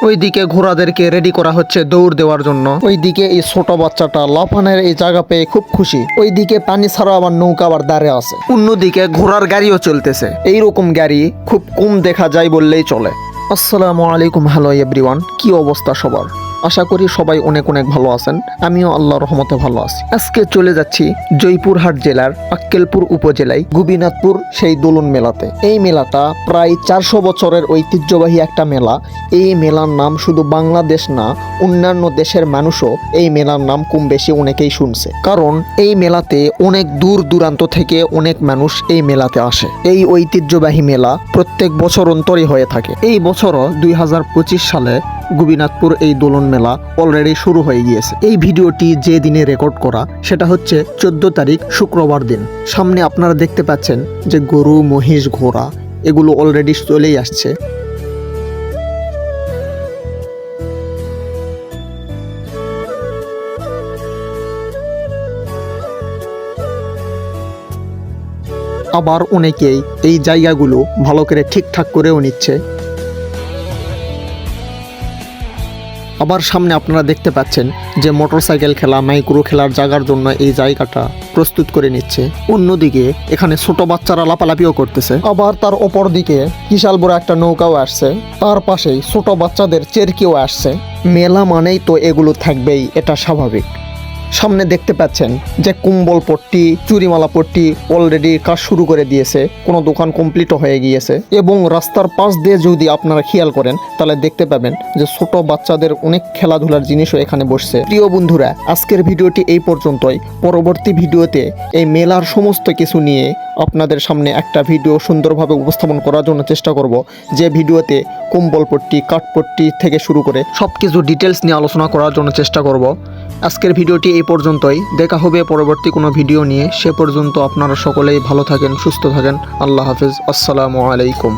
ওইদিকে ঘোড়াদেরকে রেডি করা হচ্ছে দৌড় দেওয়ার জন্য। ওইদিকে এই ছোট বাচ্চাটা লাফানের এই জায়গা পেয়ে খুব খুশি। ওইদিকে পানি ছাড়া আবার নৌকা আবার দাঁড়িয়ে আছে। অন্যদিকে ঘোড়ার গাড়িও চলতেছে। এইরকম গাড়ি খুব কম দেখা যায় বললেই চলে। আসসালামু আলাইকুম, হ্যালো এভরিওয়ান, কি অবস্থা সবার? আশা করি সবাই অনেক অনেক ভালো আছেন। আমিও আল্লাহর রহমতে ভালো আছি। আজকে চলে যাচ্ছি জয়পুরহাট জেলার আক্কেলপুর উপজেলায় গোপীনাথপুর সেই দোলন মেলাতে। এই মেলাটা প্রায় 400 বছরের ঐতিহ্যবাহী একটা মেলা। এই মেলার নাম শুধু বাংলাদেশ না, অন্যান্য দেশের মানুষও এই মেলার নাম কম বেশি অনেকেই শুনছে। কারণ এই মেলাতে অনেক দূর দূরান্ত থেকে অনেক মানুষ এই মেলাতে আসে। এই ঐতিহ্যবাহী মেলা প্রত্যেক বছর অন্তরই হয়ে থাকে। এই বছরও 2025 সালে গোপীনাথপুর এই দোলন মেলা অলরেডি শুরু হয়ে গিয়েছে। এই ভিডিওটি যে দিনে রেকর্ড করা সেটা হচ্ছে 14 তারিখ শুক্রবার দিন। সামনে আপনারা দেখতে পাচ্ছেন যে গরু, মহিষ, ঘোড়া এগুলো অলরেডি চলেই আসছে। আবার অনেকেই এই জায়গাগুলো ভালো করে ঠিকঠাক করেও নিচ্ছে। আবার সামনে আপনারা দেখতে পাচ্ছেন যে মোটরসাইকেল খেলা, মাইক্রো খেলার জায়গার জন্য এই জায়গাটা প্রস্তুত করে নিচ্ছে। অন্যদিকে এখানে ছোট বাচ্চারা লাফালাফিও করতেছে। আবার তার অপর দিকে বিশাল বড় একটা নৌকাও আসছে। তার পাশেই ছোট বাচ্চাদের চেরকিও আসছে। মেলা মানেই তো এগুলো থাকবেই, এটা স্বাভাবিক। সামনে দেখতে পাচ্ছেন যে কুম্বল পট্টি, চুরিমালা পট্টি অলরেডি কাজ শুরু করে দিয়েছে। কোনো দোকান কমপ্লিটও হয়ে গিয়েছে। এবং রাস্তার পাশ দিয়ে যদি আপনারা খেয়াল করেন তাহলে দেখতে পাবেন যে ছোট বাচ্চাদের অনেক খেলাধুলার জিনিসও এখানে বসছে। প্রিয় বন্ধুরা, আজকের ভিডিওটি এই পর্যন্তই। পরবর্তী ভিডিওতে এই মেলার সমস্ত কিছু নিয়ে আপনাদের সামনে একটা ভিডিও সুন্দরভাবে উপস্থাপন করার জন্য চেষ্টা করব। যে ভিডিওতে কুম্বল পট্টি, কাঠপট্টি থেকে শুরু করে সব কিছু ডিটেলস নিয়ে আলোচনা করার জন্য চেষ্টা করব। আজকের ভিডিওটি এই পর্যন্তই। দেখা হবে পরবর্তী কোনো ভিডিও নিয়ে। সে পর্যন্ত আপনারা সকলেই ভালো থাকেন, সুস্থ থাকেন। আল্লাহ হাফেজ। আসসালামু আলাইকুম।